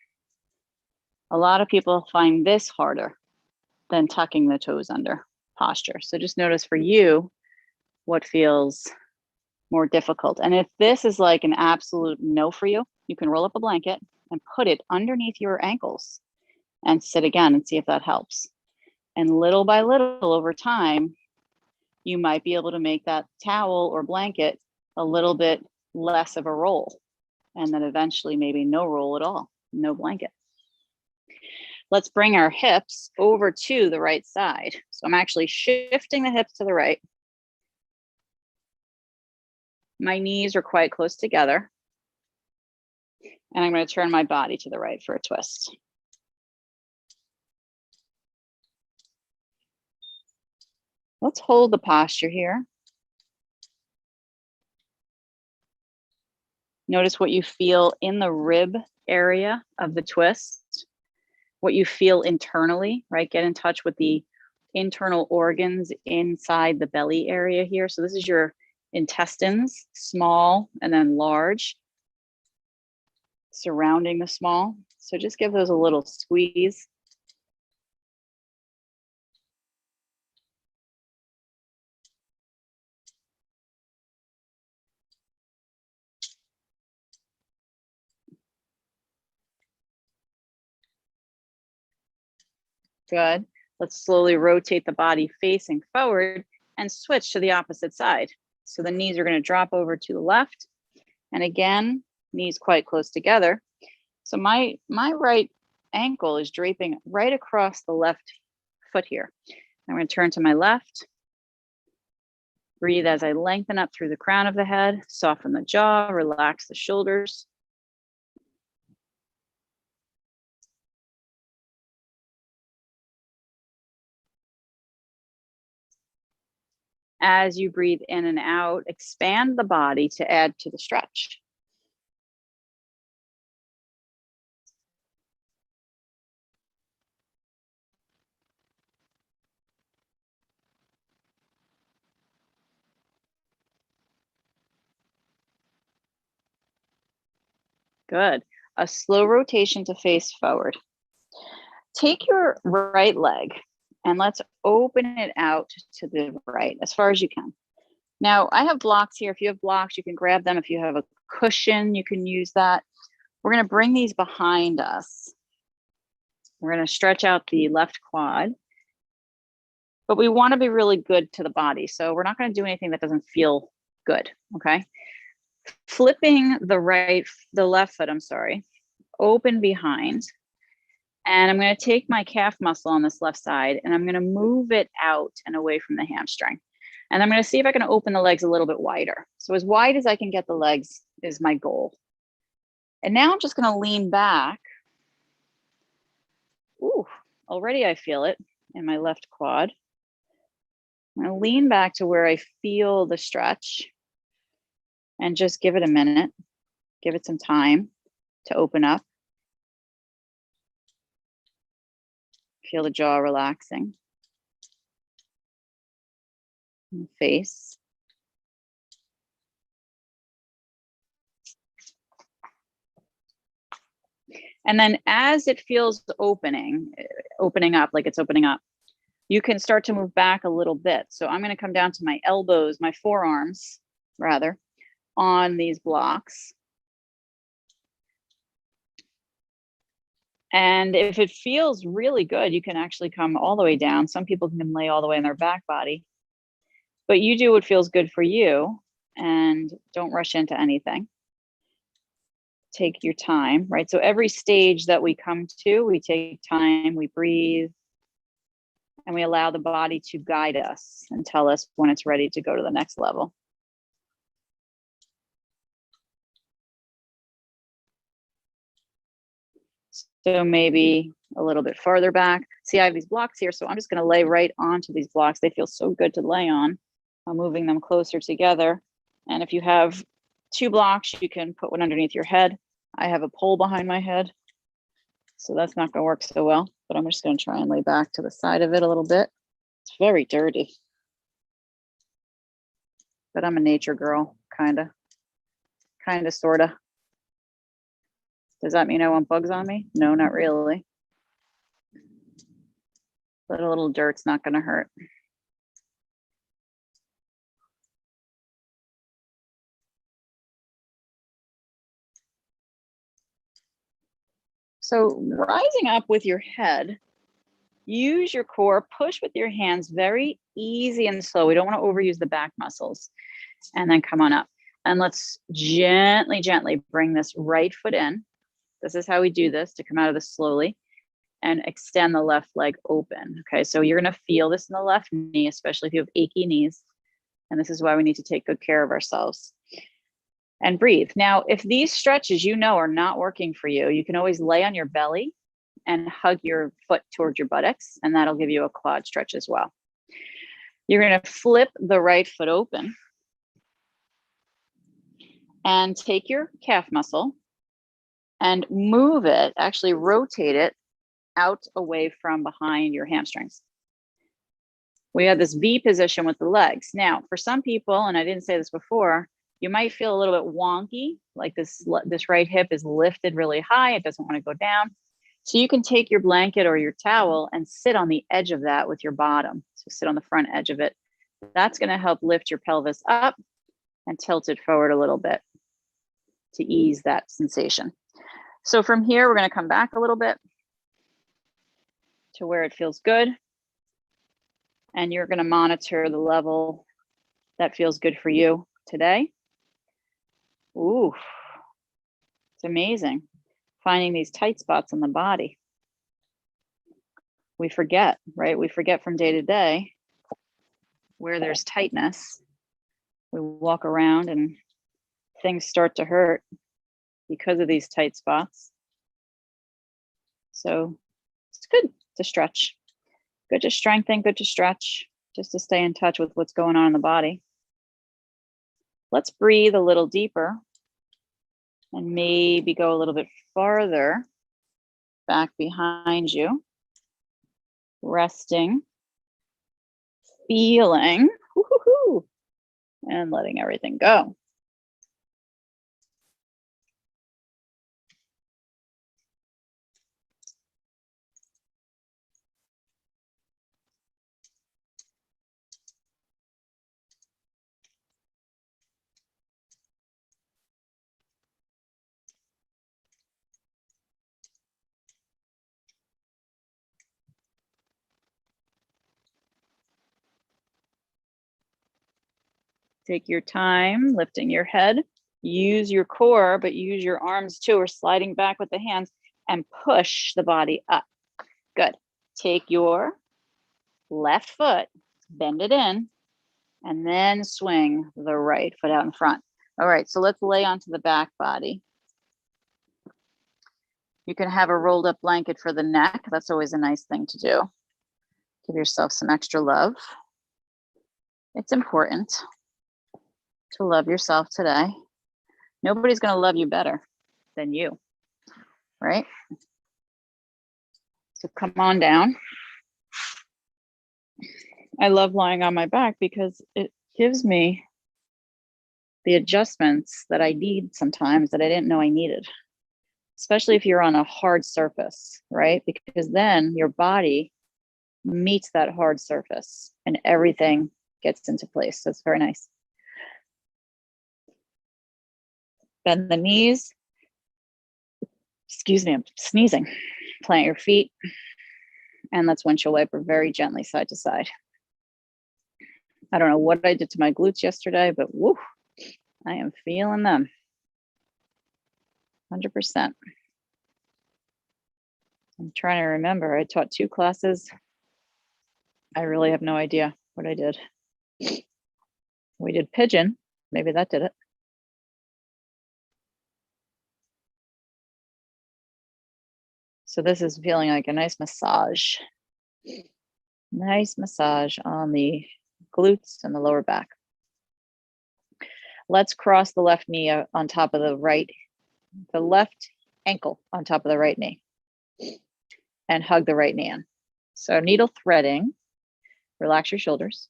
A lot of people find this harder than tucking the toes under posture. So just notice for you what feels more difficult. And if this is like an absolute no for you, you can roll up a blanket and put it underneath your ankles and sit again and see if that helps. And little by little over time, you might be able to make that towel or blanket a little bit less of a roll. And then eventually maybe no roll at all, no blanket. Let's bring our hips over to the right side. So I'm actually shifting the hips to the right. My knees are quite close together. And I'm going to turn my body to the right for a twist. Let's hold the posture here. Notice what you feel in the rib area of the twist, what you feel internally, right? Get in touch with the internal organs inside the belly area here. So this is your intestines, small and then large, surrounding the small. So just give those a little squeeze. Good. Let's slowly rotate the body facing forward and switch to the opposite side. So the knees are going to drop over to the left. And again, knees quite close together. So my right ankle is draping right across the left foot here. I'm going to turn to my left. Breathe as I lengthen up through the crown of the head, soften the jaw, relax the shoulders. As you breathe in and out, expand the body to add to the stretch. Good. A slow rotation to face forward. Take your right leg and let's open it out to the right as far as you can. Now, I have blocks here. If you have blocks, you can grab them. If you have a cushion, you can use that. We're going to bring these behind us. We're going to stretch out the left quad, but we want to be really good to the body. So we're not going to do anything that doesn't feel good. Okay. Flipping the left foot, open behind. And I'm going to take my calf muscle on this left side and I'm going to move it out and away from the hamstring. And I'm going to see if I can open the legs a little bit wider. So as wide as I can get the legs is my goal. And now I'm just going to lean back. Ooh, already I feel it in my left quad. I'm going to lean back to where I feel the stretch and just give it a minute. Give it some time to open up. Feel the jaw relaxing. And face. And then as it feels opening up, like it's opening up, you can start to move back a little bit. So I'm going to come down to my elbows, my forearms, rather, on these blocks. And if it feels really good, you can actually come all the way down. Some people can lay all the way in their back body, but you do what feels good for you and don't rush into anything. Take your time, right? So every stage that we come to, we take time, we breathe, and we allow the body to guide us and tell us when it's ready to go to the next level. So maybe a little bit farther back. See, I have these blocks here, so I'm just going to lay right onto these blocks. They feel so good to lay on. I'm moving them closer together. And if you have 2 blocks, you can put one underneath your head. I have a pole behind my head, so that's not going to work so well, but I'm just going to try and lay back to the side of it a little bit. It's very dirty, but I'm a nature girl, kind of, sort of. Does that mean I want bugs on me? No, not really. But a little dirt's not going to hurt. So rising up with your head, use your core, push with your hands, very easy and slow. We don't want to overuse the back muscles. And then come on up. And let's gently, gently bring this right foot in. This is how we do this, to come out of this slowly and extend the left leg open. Okay, so you're going to feel this in the left knee, especially if you have achy knees. And this is why we need to take good care of ourselves. And breathe. Now, if these stretches are not working for you, you can always lay on your belly and hug your foot towards your buttocks, and that'll give you a quad stretch as well. You're going to flip the right foot open and take your calf muscle and move it, actually rotate it out away from behind your hamstrings. We have this V position with the legs. Now, for some people, and I didn't say this before, you might feel a little bit wonky, like this right hip is lifted really high. It doesn't want to go down. So you can take your blanket or your towel and sit on the edge of that with your bottom. So sit on the front edge of it. That's going to help lift your pelvis up and tilt it forward a little bit to ease that sensation. So from here, we're going to come back a little bit to where it feels good. And you're going to monitor the level that feels good for you today. Ooh, it's amazing finding these tight spots in the body. We forget, right? We forget from day to day where there's tightness. We walk around and things start to hurt because of these tight spots. So it's good to stretch, good to strengthen, good to stretch, just to stay in touch with what's going on in the body. Let's breathe a little deeper and maybe go a little bit farther back behind you, resting, feeling, and letting everything go. Take your time lifting your head. Use your core, but use your arms too, or sliding back with the hands and push the body up. Good. Take your left foot, bend it in, and then swing the right foot out in front. All right, so let's lay onto the back body. You can have a rolled up blanket for the neck. That's always a nice thing to do. Give yourself some extra love. It's important to love yourself today. Nobody's going to love you better than you, right? So come on down. I love lying on my back because it gives me the adjustments that I need sometimes that I didn't know I needed, especially if you're on a hard surface, right? Because then your body meets that hard surface and everything gets into place. So it's very nice. Bend the knees. Excuse me, I'm sneezing. Plant your feet. And let's windshield wiper very gently side to side. I don't know what I did to my glutes yesterday, but woo, I am feeling them. 100%. I'm trying to remember. I taught 2 classes. I really have no idea what I did. We did pigeon. Maybe that did it. So this is feeling like a nice massage. Nice massage on the glutes and the lower back. Let's cross the left knee on top of the left ankle on top of the right knee and hug the right knee in. So needle threading, relax your shoulders.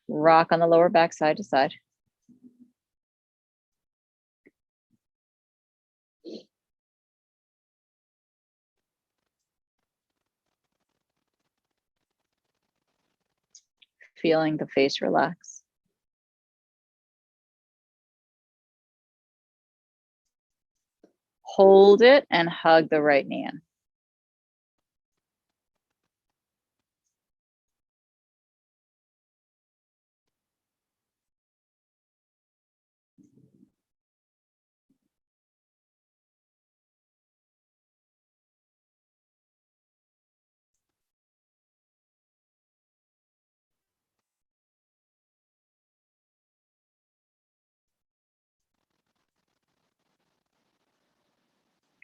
Rock on the lower back side to side. Feeling the face relax. Hold it and hug the right knee in.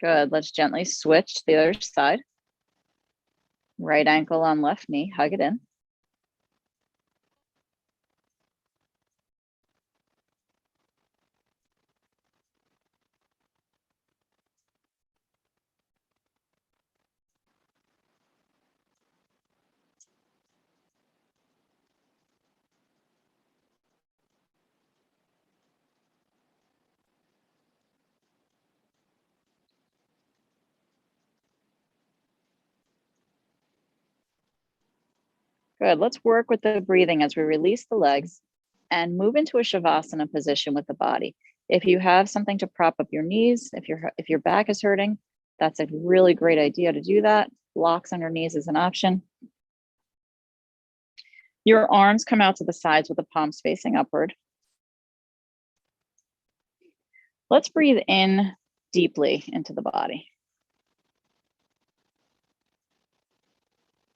Good. Let's gently switch to the other side. Right ankle on left knee, hug it in. Good. Let's work with the breathing as we release the legs and move into a shavasana position with the body. If you have something to prop up your knees, if your back is hurting, that's a really great idea to do that. Blocks on your knees is an option. Your arms come out to the sides with the palms facing upward. Let's breathe in deeply into the body.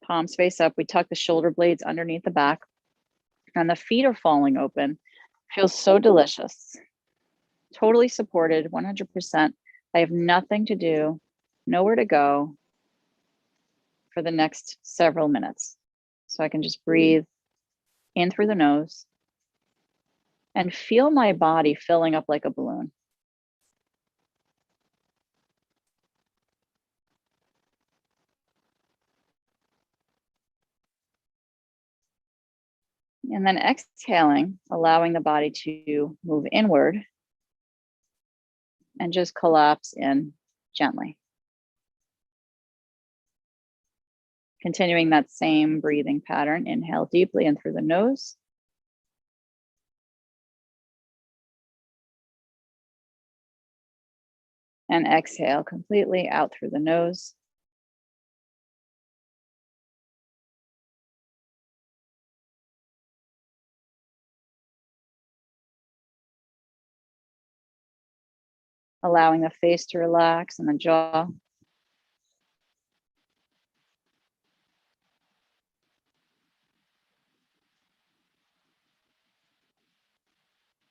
Palms face up. We tuck the shoulder blades underneath the back and the feet are falling open. Feels so delicious. Totally supported, 100%. I have nothing to do, nowhere to go for the next several minutes. So I can just breathe in through the nose and feel my body filling up like a balloon. And then exhaling, allowing the body to move inward and just collapse in gently. Continuing that same breathing pattern, inhale deeply in through the nose. And exhale completely out through the nose. allowing the face to relax and the jaw.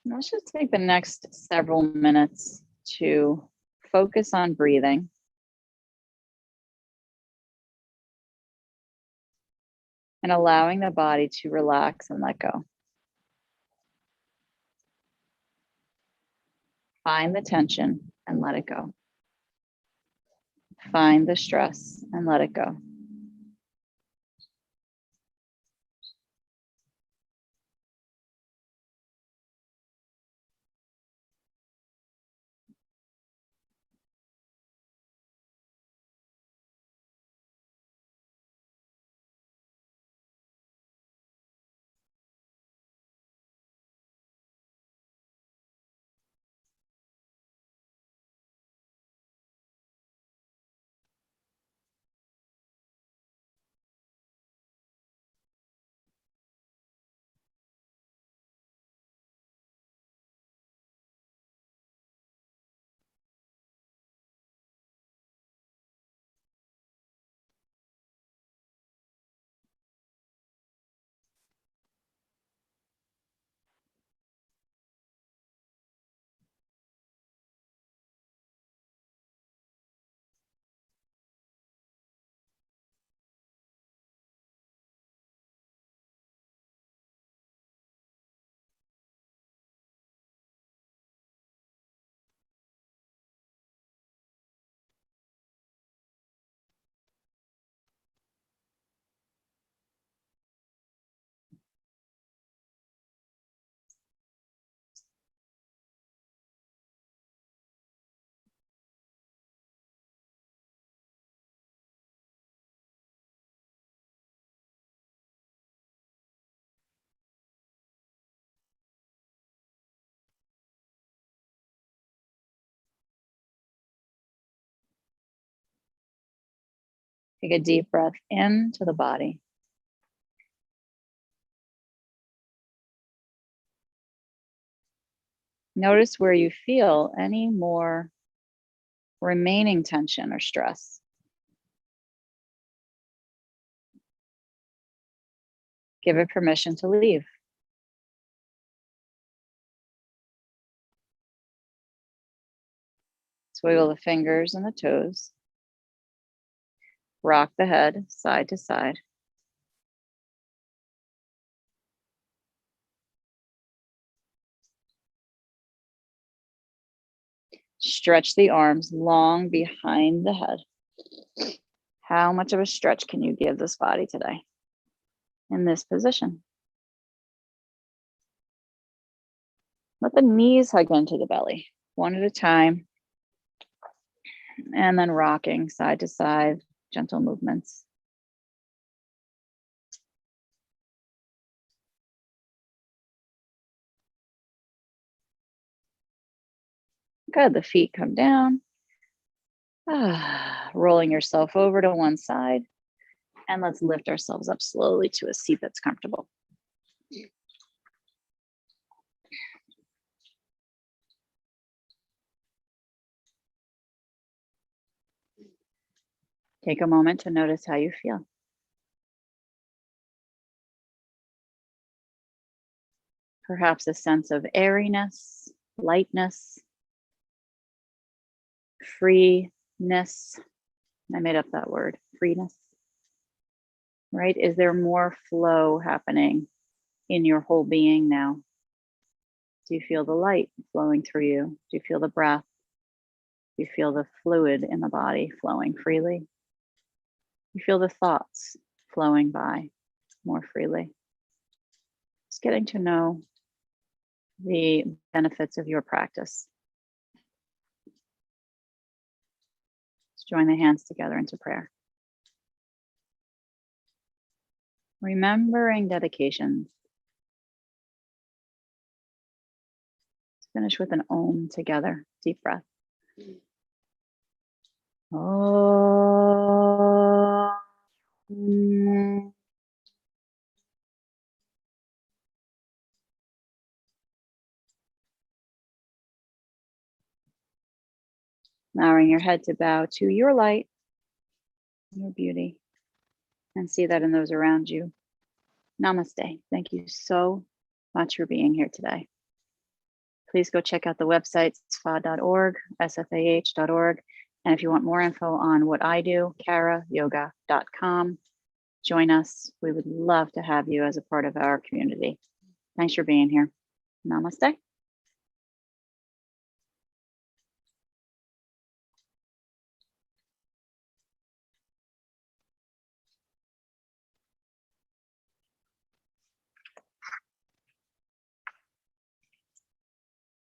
Let's just take the next several minutes to focus on breathing. And allowing the body to relax and let go. Find the tension and let it go. Find the stress and let it go. Take a deep breath into the body. Notice where you feel any more remaining tension or stress. Give it permission to leave. Swiggle the fingers and the toes. Rock the head side to side. Stretch the arms long behind the head. How much of a stretch can you give this body today in this position? Let the knees hug into the belly, one at a time. And then rocking side to side, gentle movements. Good, the feet come down. Rolling yourself over to one side. And let's lift ourselves up slowly to a seat that's comfortable. Take a moment to notice how you feel. Perhaps a sense of airiness, lightness, freeness. I made up that word, freeness. Right? Is there more flow happening in your whole being now? Do you feel the light flowing through you? Do you feel the breath? Do you feel the fluid in the body flowing freely? Do you feel the thoughts flowing by more freely? Just getting to know the benefits of your practice. Let's join the hands together into prayer. Remembering dedications. Let's finish with an Om together. Deep breath. Om. Allowing your head to bow to your light, your beauty, and see that in those around you. Namaste. Thank you so much for being here today. Please go check out the website, sfa.org, sfah.org. And if you want more info on what I do, karayoga.com. Join us. We would love to have you as a part of our community. Thanks for being here. Namaste.